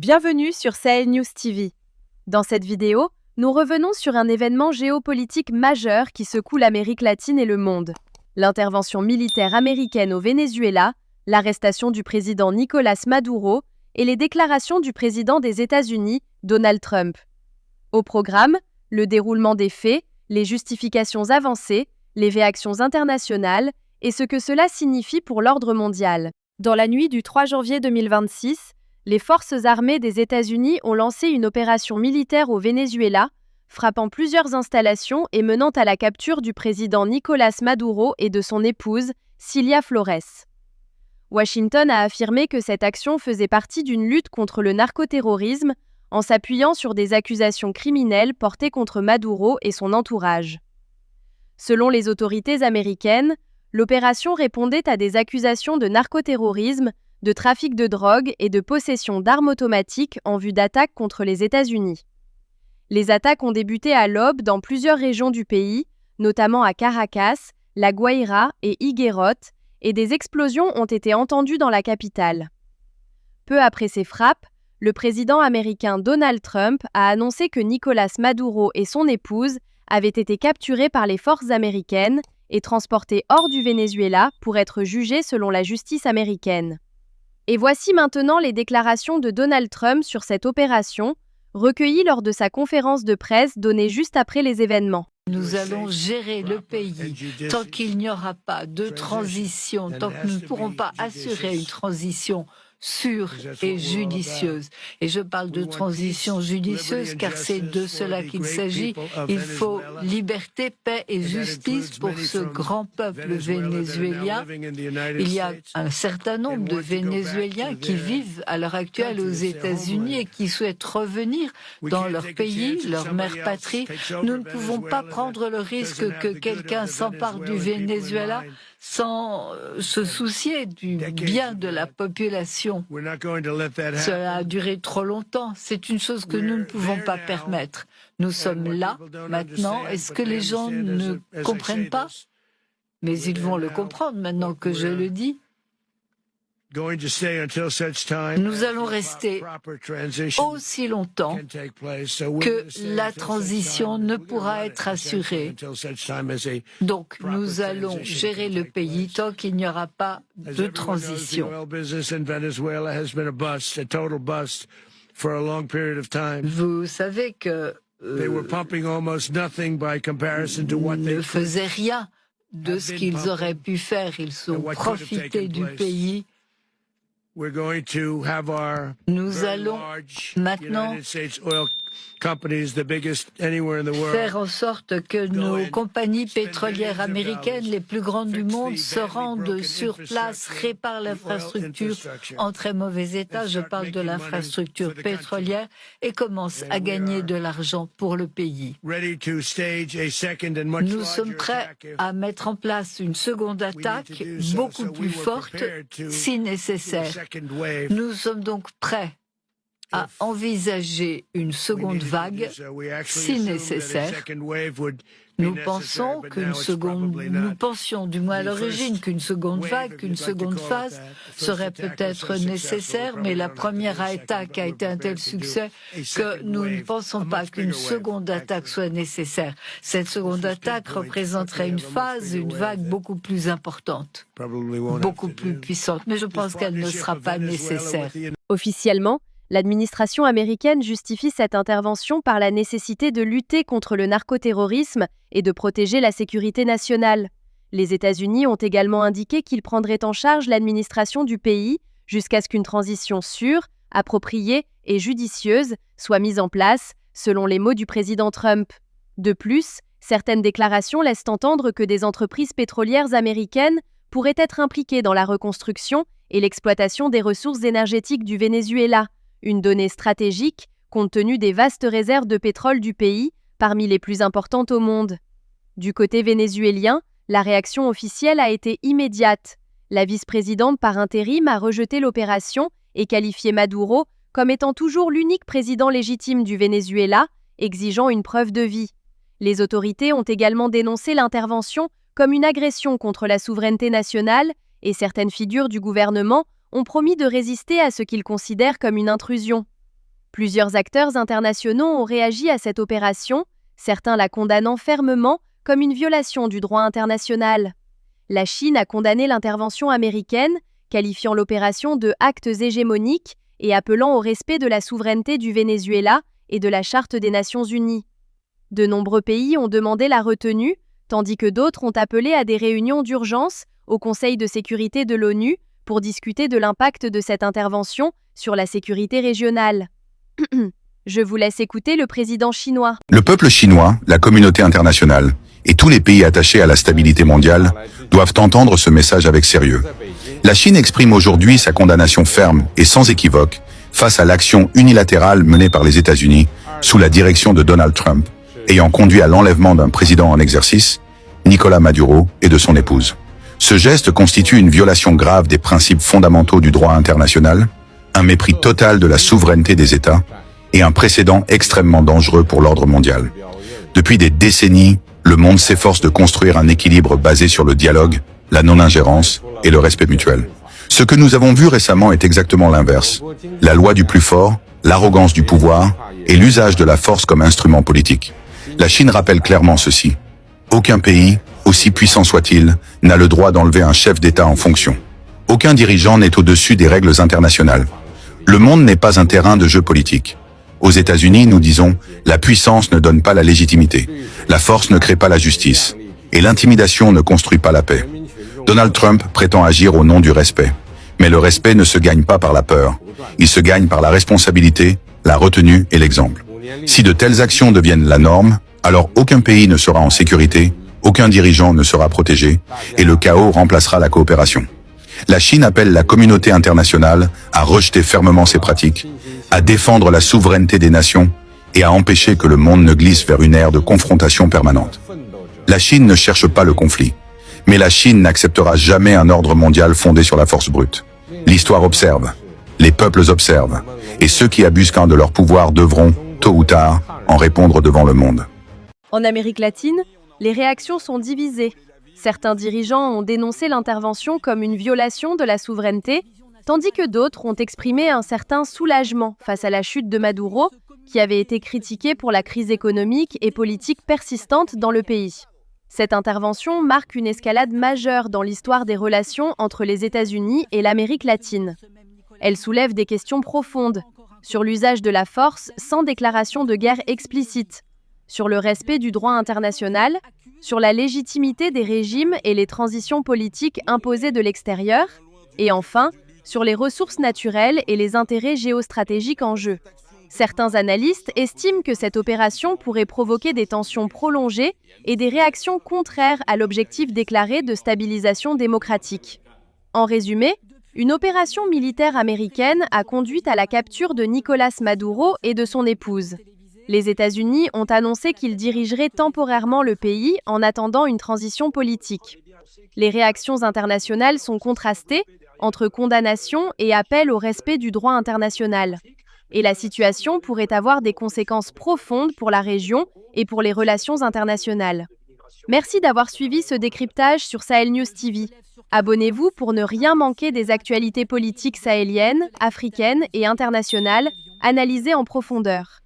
Bienvenue sur Sahel News TV. Dans cette vidéo, nous revenons sur un événement géopolitique majeur qui secoue l'Amérique latine et le monde. L'intervention militaire américaine au Venezuela, l'arrestation du président Nicolás Maduro et les déclarations du président des États-Unis, Donald Trump. Au programme, le déroulement des faits, les justifications avancées, les réactions internationales et ce que cela signifie pour l'ordre mondial. Dans la nuit du 3 janvier 2026, les forces armées des États-Unis ont lancé une opération militaire au Venezuela, frappant plusieurs installations et menant à la capture du président Nicolás Maduro et de son épouse, Cilia Flores. Washington a affirmé que cette action faisait partie d'une lutte contre le narcoterrorisme, en s'appuyant sur des accusations criminelles portées contre Maduro et son entourage. Selon les autorités américaines, l'opération répondait à des accusations de narcoterrorisme, de trafic de drogue et de possession d'armes automatiques en vue d'attaques contre les États-Unis. Les attaques ont débuté à l'aube dans plusieurs régions du pays, notamment à Caracas, La Guaira et Higuerot, et des explosions ont été entendues dans la capitale. Peu après ces frappes, le président américain Donald Trump a annoncé que Nicolás Maduro et son épouse avaient été capturés par les forces américaines et transportés hors du Venezuela pour être jugés selon la justice américaine. Et voici maintenant les déclarations de Donald Trump sur cette opération, recueillies lors de sa conférence de presse donnée juste après les événements. Nous allons gérer le pays tant qu'il n'y aura pas de transition, tant que nous ne pourrons pas assurer une transition sûre et judicieuse. Et je parle de transition judicieuse car c'est de cela qu'il s'agit. Il faut liberté, paix et justice pour ce grand peuple vénézuélien. Il y a un certain nombre de Vénézuéliens qui vivent à l'heure actuelle aux États-Unis et qui souhaitent revenir dans leur pays, leur mère patrie. Nous ne pouvons pas prendre le risque que quelqu'un s'empare du Venezuela sans se soucier du bien de la population. Cela a duré trop longtemps. C'est une chose que nous ne pouvons pas permettre. Nous sommes là, maintenant. Est-ce que les gens ne comprennent pas? Mais ils vont le comprendre maintenant que je le dis. Nous allons rester aussi longtemps que la transition ne pourra être assurée. Donc, nous allons gérer le pays tant qu'il n'y aura pas de transition. Vous savez que ne faisaient rien de ce qu'ils auraient pu faire. Ils ont profité du pays. Nous allons maintenant faire en sorte que nos compagnies pétrolières américaines, les plus grandes du monde, se rendent sur place, réparent l'infrastructure en très mauvais état, je parle de l'infrastructure pétrolière, et commencent à gagner de l'argent pour le pays. Nous sommes prêts à mettre en place une seconde attaque, beaucoup plus forte, si nécessaire. Nous sommes donc prêts à envisager une seconde vague, si nécessaire. Nous pensions du moins à l'origine qu'une seconde vague, qu'une seconde phase serait peut-être nécessaire, mais la première attaque a été un tel succès que nous ne pensons pas qu'une seconde attaque soit nécessaire. Cette seconde attaque représenterait une phase, une vague beaucoup plus importante, beaucoup plus puissante, mais je pense qu'elle ne sera pas nécessaire. Officiellement, l'administration américaine justifie cette intervention par la nécessité de lutter contre le narcoterrorisme et de protéger la sécurité nationale. Les États-Unis ont également indiqué qu'ils prendraient en charge l'administration du pays jusqu'à ce qu'une transition sûre, appropriée et judicieuse soit mise en place, selon les mots du président Trump. De plus, certaines déclarations laissent entendre que des entreprises pétrolières américaines pourraient être impliquées dans la reconstruction et l'exploitation des ressources énergétiques du Venezuela. Une donnée stratégique, compte tenu des vastes réserves de pétrole du pays, parmi les plus importantes au monde. Du côté vénézuélien, la réaction officielle a été immédiate. La vice-présidente par intérim a rejeté l'opération et qualifié Maduro comme étant toujours l'unique président légitime du Venezuela, exigeant une preuve de vie. Les autorités ont également dénoncé l'intervention comme une agression contre la souveraineté nationale et certaines figures du gouvernement ont promis de résister à ce qu'ils considèrent comme une intrusion. Plusieurs acteurs internationaux ont réagi à cette opération, certains la condamnant fermement comme une violation du droit international. La Chine a condamné l'intervention américaine, qualifiant l'opération de « actes hégémoniques » et appelant au respect de la souveraineté du Venezuela et de la Charte des Nations Unies. De nombreux pays ont demandé la retenue, tandis que d'autres ont appelé à des réunions d'urgence au Conseil de sécurité de l'ONU pour discuter de l'impact de cette intervention sur la sécurité régionale. Je vous laisse écouter le président chinois. Le peuple chinois, la communauté internationale et tous les pays attachés à la stabilité mondiale doivent entendre ce message avec sérieux. La Chine exprime aujourd'hui sa condamnation ferme et sans équivoque face à l'action unilatérale menée par les États-Unis sous la direction de Donald Trump, ayant conduit à l'enlèvement d'un président en exercice, Nicolás Maduro, et de son épouse. Ce geste constitue une violation grave des principes fondamentaux du droit international, un mépris total de la souveraineté des États et un précédent extrêmement dangereux pour l'ordre mondial. Depuis des décennies, le monde s'efforce de construire un équilibre basé sur le dialogue, la non-ingérence et le respect mutuel. Ce que nous avons vu récemment est exactement l'inverse. La loi du plus fort, l'arrogance du pouvoir et l'usage de la force comme instrument politique. La Chine rappelle clairement ceci. Aucun pays, aussi puissant soit-il, n'a le droit d'enlever un chef d'État en fonction. Aucun dirigeant n'est au-dessus des règles internationales. Le monde n'est pas un terrain de jeu politique. Aux États-Unis, nous disons, la puissance ne donne pas la légitimité, la force ne crée pas la justice, et l'intimidation ne construit pas la paix. Donald Trump prétend agir au nom du respect. Mais le respect ne se gagne pas par la peur. Il se gagne par la responsabilité, la retenue et l'exemple. Si de telles actions deviennent la norme, alors aucun pays ne sera en sécurité, aucun dirigeant ne sera protégé, et le chaos remplacera la coopération. La Chine appelle la communauté internationale à rejeter fermement ces pratiques, à défendre la souveraineté des nations et à empêcher que le monde ne glisse vers une ère de confrontation permanente. La Chine ne cherche pas le conflit, mais la Chine n'acceptera jamais un ordre mondial fondé sur la force brute. L'histoire observe, les peuples observent, et ceux qui abusent de leur pouvoir devront, tôt ou tard, en répondre devant le monde. En Amérique latine, les réactions sont divisées. Certains dirigeants ont dénoncé l'intervention comme une violation de la souveraineté, tandis que d'autres ont exprimé un certain soulagement face à la chute de Maduro, qui avait été critiqué pour la crise économique et politique persistante dans le pays. Cette intervention marque une escalade majeure dans l'histoire des relations entre les États-Unis et l'Amérique latine. Elle soulève des questions profondes sur l'usage de la force sans déclaration de guerre explicite, sur le respect du droit international, sur la légitimité des régimes et les transitions politiques imposées de l'extérieur, et enfin, sur les ressources naturelles et les intérêts géostratégiques en jeu. Certains analystes estiment que cette opération pourrait provoquer des tensions prolongées et des réactions contraires à l'objectif déclaré de stabilisation démocratique. En résumé, une opération militaire américaine a conduit à la capture de Nicolás Maduro et de son épouse. Les États-Unis ont annoncé qu'ils dirigeraient temporairement le pays en attendant une transition politique. Les réactions internationales sont contrastées entre condamnation et appel au respect du droit international. Et la situation pourrait avoir des conséquences profondes pour la région et pour les relations internationales. Merci d'avoir suivi ce décryptage sur Sahel News TV. Abonnez-vous pour ne rien manquer des actualités politiques sahéliennes, africaines et internationales analysées en profondeur.